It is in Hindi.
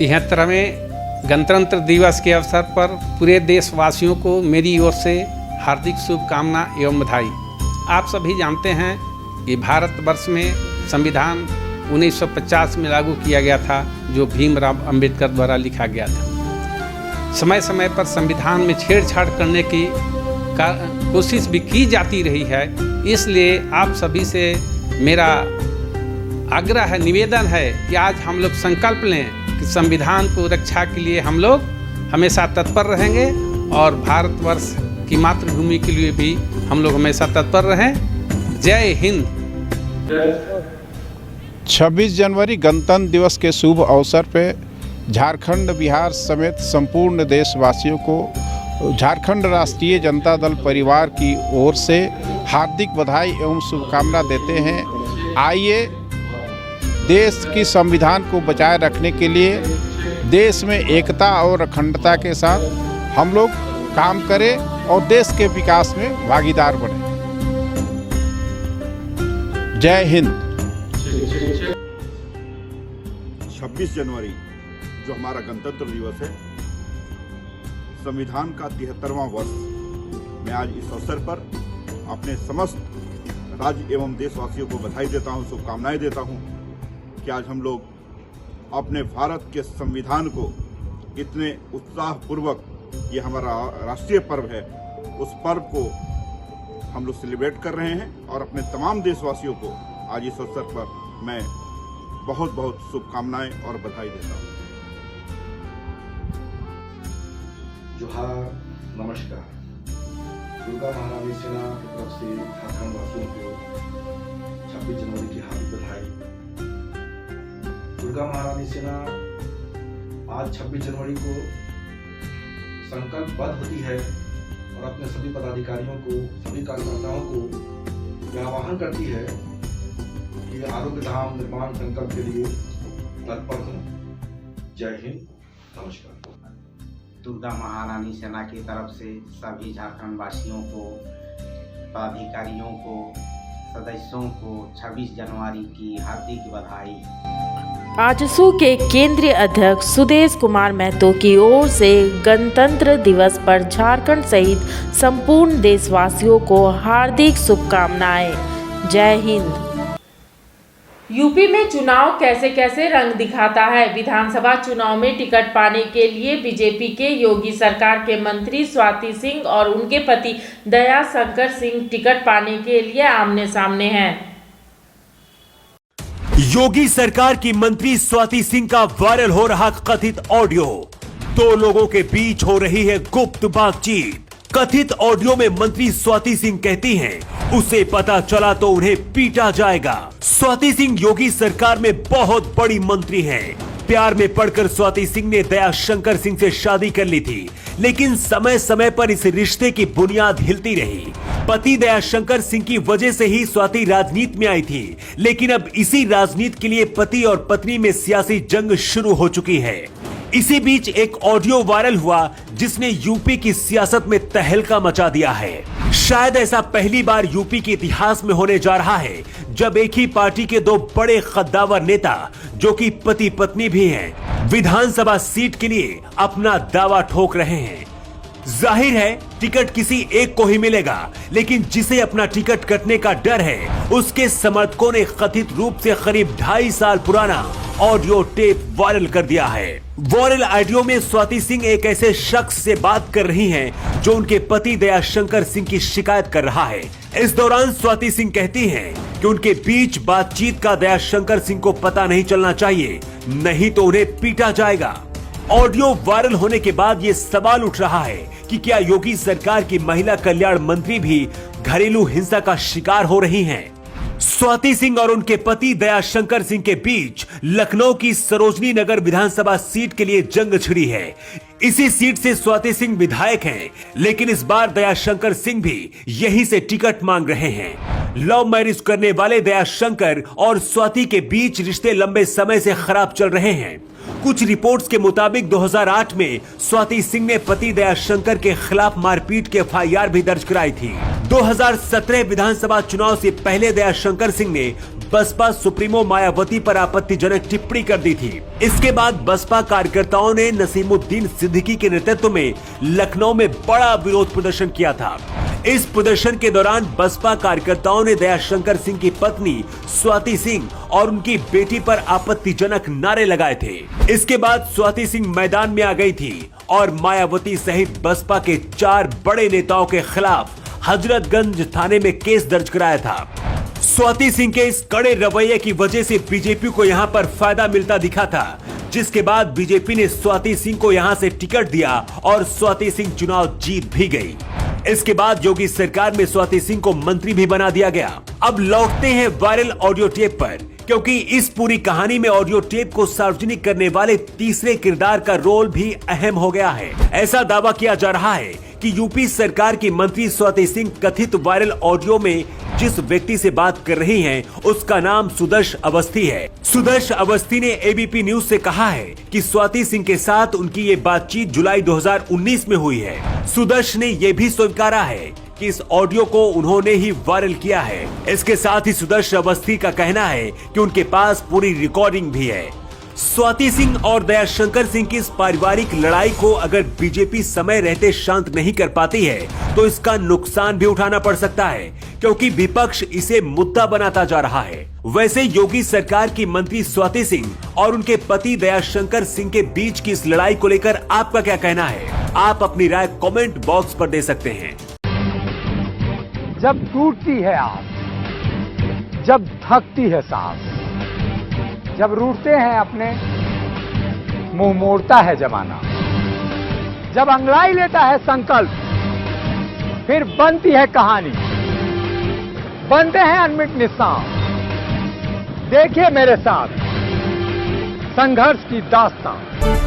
73वें गणतंत्र दिवस के अवसर पर पूरे देशवासियों को मेरी ओर से हार्दिक शुभकामना एवं बधाई। आप सभी जानते हैं कि भारतवर्ष में संविधान 1950 में लागू किया गया था, जो भीमराव अंबेडकर द्वारा लिखा गया था। समय समय पर संविधान में छेड़छाड़ करने की कोशिश भी की जाती रही है। इसलिए आप सभी से मेरा आग्रह है, निवेदन है कि आज हम लोग संकल्प लें कि संविधान को रक्षा के लिए हम लोग हमेशा तत्पर रहेंगे और भारतवर्ष की मातृभूमि के लिए भी हम लोग हमेशा तत्पर रहें। जय हिंद। 26 जनवरी गणतंत्र दिवस के शुभ अवसर पे झारखंड, बिहार समेत संपूर्ण देशवासियों को झारखंड राष्ट्रीय जनता दल परिवार की ओर से हार्दिक बधाई एवं शुभकामना देते हैं। आइए देश की संविधान को बचाए रखने के लिए देश में एकता और अखंडता के साथ हम लोग काम करें और देश के विकास में भागीदार बने। जय हिंद। 26 जनवरी जो हमारा गणतंत्र दिवस है, संविधान का 73वां वर्ष, मैं आज इस अवसर पर अपने समस्त राज्य एवं देशवासियों को बधाई देता हूं, शुभकामनाएं देता हूं कि आज हम लोग अपने भारत के संविधान को इतने उत्साहपूर्वक, ये हमारा राष्ट्रीय पर्व है, उस पर्व को हम लोग सेलिब्रेट कर रहे हैं और अपने तमाम देशवासियों को आज इस अवसर पर मैं बहुत बहुत शुभकामनाएं और बधाई देता हूं। जोहार, नमस्कार। दुर्गा महारानी सेना की तरफ से झारखंड वासियों को 26 जनवरी की हार्दिक बधाई। दुर्गा महारानी सेना आज 26 जनवरी को संकल्पबद्ध होती है और अपने सभी पदाधिकारियों को, सभी कार्यकर्ताओं को यह आह्वान करती है कि आरोग्य धाम निर्माण संकल्प के लिए तत्पर हों। जय हिंद, नमस्कार। दुर्गा महारानी सेना की तरफ से सभी झारखंड वासियों को, पदाधिकारियों को, सदस्यों को 26 जनवरी की हार्दिक बधाई। आजसू के केंद्रीय अध्यक्ष सुदेश कुमार महतो की ओर से गणतंत्र दिवस पर झारखंड सहित संपूर्ण देशवासियों को हार्दिक शुभकामनाएं। जय हिंद। यूपी में चुनाव कैसे कैसे रंग दिखाता है। विधानसभा चुनाव में टिकट पाने के लिए बीजेपी के योगी सरकार के मंत्री स्वाति सिंह और उनके पति दया शंकर सिंह टिकट पाने के लिए आमने सामने हैं। योगी सरकार की मंत्री स्वाति सिंह का वायरल हो रहा कथित ऑडियो। दो लोगों के बीच हो रही है गुप्त बातचीत। कथित ऑडियो में मंत्री स्वाति सिंह कहती हैं, उसे पता चला तो उन्हें पीटा जाएगा। स्वाति सिंह योगी सरकार में बहुत बड़ी मंत्री हैं। प्यार में पड़कर स्वाति सिंह ने दया शंकर सिंह से शादी कर ली थी, लेकिन समय समय पर इस रिश्ते की बुनियाद हिलती रही। पति दया शंकर सिंह की वजह से ही स्वाति राजनीति में आई थी, लेकिन अब इसी राजनीति के लिए पति और पत्नी में सियासी जंग शुरू हो चुकी है। इसी बीच एक ऑडियो वायरल हुआ जिसने यूपी की सियासत में तहलका मचा दिया है। शायद ऐसा पहली बार यूपी के इतिहास में होने जा रहा है जब एक ही पार्टी के दो बड़े कद्दावर नेता, जो कि पति पत्नी भी हैं, विधानसभा सीट के लिए अपना दावा ठोक रहे हैं। जाहिर है टिकट किसी एक को ही मिलेगा, लेकिन जिसे अपना टिकट कटने का डर है, उसके समर्थकों ने कथित रूप से करीब 2.5 साल पुराना ऑडियो टेप वायरल कर दिया है। वायरल ऑडियो में स्वाति सिंह एक ऐसे शख्स से बात कर रही हैं जो उनके पति दया शंकर सिंह की शिकायत कर रहा है। इस दौरान स्वाति सिंह कहती हैं कि उनके बीच बातचीत का दया शंकर सिंह को पता नहीं चलना चाहिए, नहीं तो उन्हें पीटा जाएगा। ऑडियो वायरल होने के बाद ये सवाल उठ रहा है कि क्या योगी सरकार की महिला कल्याण मंत्री भी घरेलू हिंसा का शिकार हो रही हैं? स्वाति सिंह और उनके पति दया शंकर सिंह के बीच लखनऊ की सरोजनी नगर विधानसभा सीट के लिए जंग छिड़ी है। इसी सीट से स्वाति सिंह विधायक हैं, लेकिन इस बार दया शंकर सिंह भी यहीं से टिकट मांग रहे हैं। लव मैरिज करने वाले दया शंकर और स्वाति के बीच रिश्ते लंबे समय से खराब चल रहे हैं। कुछ रिपोर्ट्स के मुताबिक 2008 में स्वाति सिंह ने पति दया शंकर के खिलाफ मारपीट की एफआईआर भी दर्ज कराई थी। 2017 विधानसभा चुनाव से पहले दयाशंकर सिंह ने बसपा सुप्रीमो मायावती पर आपत्तिजनक टिप्पणी कर दी थी। इसके बाद बसपा कार्यकर्ताओं ने नसीमुद्दीन सिद्दीकी के नेतृत्व में लखनऊ में बड़ा विरोध प्रदर्शन किया था। इस प्रदर्शन के दौरान बसपा कार्यकर्ताओं ने दयाशंकर सिंह की पत्नी स्वाति सिंह और उनकी बेटी पर आपत्तिजनक नारे लगाए थे। इसके बाद स्वाति सिंह मैदान में आ गई थी और मायावती सहित बसपा के 4 बड़े नेताओं के खिलाफ हजरतगंज थाने में केस दर्ज कराया था। स्वाति सिंह के इस कड़े रवैये की वजह से बीजेपी को यहां पर फायदा मिलता दिखा था, जिसके बाद बीजेपी ने स्वाति सिंह को यहां से टिकट दिया और स्वाति सिंह चुनाव जीत भी गई। इसके बाद योगी सरकार में स्वाति सिंह को मंत्री भी बना दिया गया। अब लौटते हैं वायरल ऑडियो टेप पर, क्योंकि इस पूरी कहानी में ऑडियो टेप को सार्वजनिक करने वाले तीसरे किरदार का रोल भी अहम हो गया है। ऐसा दावा किया जा रहा है कि यूपी सरकार की मंत्री स्वाति सिंह कथित वायरल ऑडियो में जिस व्यक्ति से बात कर रही हैं, उसका नाम सुदर्श अवस्थी है। सुदर्श अवस्थी ने एबीपी न्यूज से कहा है कि स्वाति सिंह के साथ उनकी ये बातचीत जुलाई 2019 में हुई है। सुदर्श ने ये भी स्वीकारा है कि इस ऑडियो को उन्होंने ही वायरल किया है। इसके साथ ही सुदर्श अवस्थी का कहना है कि उनके पास पूरी रिकॉर्डिंग भी है। स्वाति सिंह और दयाशंकर सिंह की इस पारिवारिक लड़ाई को अगर बीजेपी समय रहते शांत नहीं कर पाती है तो इसका नुकसान भी उठाना पड़ सकता है, क्योंकि विपक्ष इसे मुद्दा बनाता जा रहा है। वैसे योगी सरकार की मंत्री स्वाति सिंह और उनके पति दयाशंकर सिंह के बीच की इस लड़ाई को लेकर आपका क्या कहना है? आप अपनी राय कमेंट बॉक्स पर दे सकते हैं। जब टूटती है आस, जब थकती है सांस, जब रूठते हैं अपने, मुंह मोड़ता है जमाना, जब अंगड़ाई लेता है संकल्प, फिर बनती है कहानी, बनते हैं अनमिट निशान। देखिए मेरे साथ संघर्ष की दास्तान।